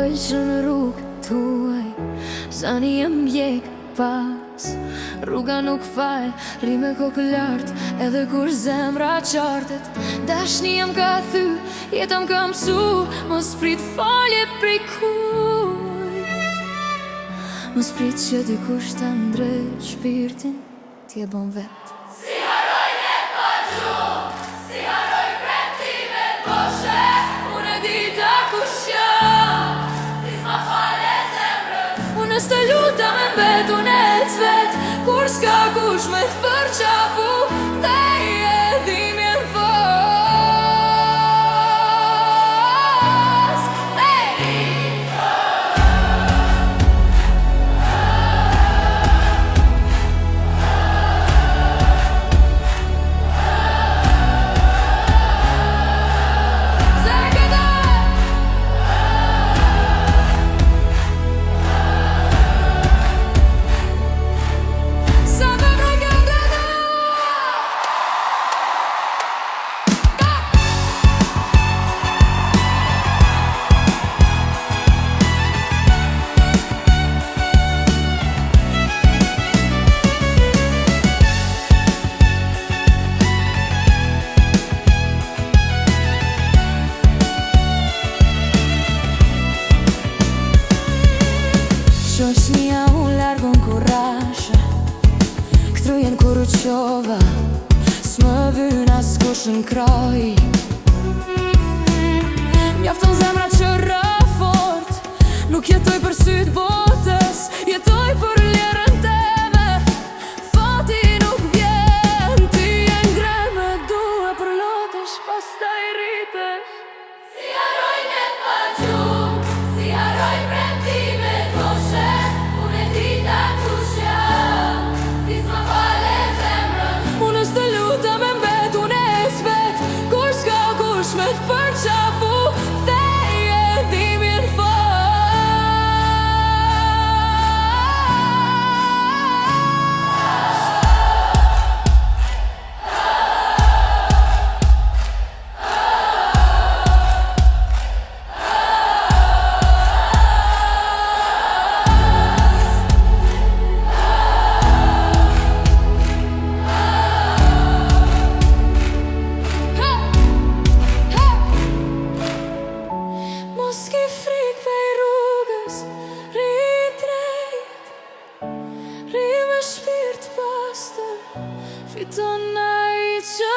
pëlqen në rrugë tuaj, zani jem mjek pas. Rruga nuk fal, rri me kokë lartë, edhe kur zemra qartet. Dashni jem ka thy, jetëm ka mësu, mos prit falje prej kujt. Mos prit që dikush ta ndrejt shpirtin, t'je bon vet. Si haroj net pa gjumë, si haroj premtimet boshe. Unë e di ta kush jam, ti s'ma fale zemrën. unë s'të luta me mbet, unë e cvet, kur s'ka kush me t'përqafu, te i edhim jen fas. Shoqnia u largon kurrashe, ktrujen kur u qova, s'më vyn as kush n'kraj. Mjafton zemra që rë fort, nuk jetoj për syt botës, jetoj për ljerën teme. Fati nuk vjen, ti e ngreme, dua për lotesh, pastaj rritesh. Si haroj net pa gjumë, si haroj premtimet boshe. Unë e di ta kush jam, ti s'ma fale zemrën. Unë s'të luta me mbet, unë e s'vet, kur s'ka kush me t'përqafu, te i edhim jen Mos ki frik pej rrugës, rri drejt, rri me shpirt pastër, fiton ai që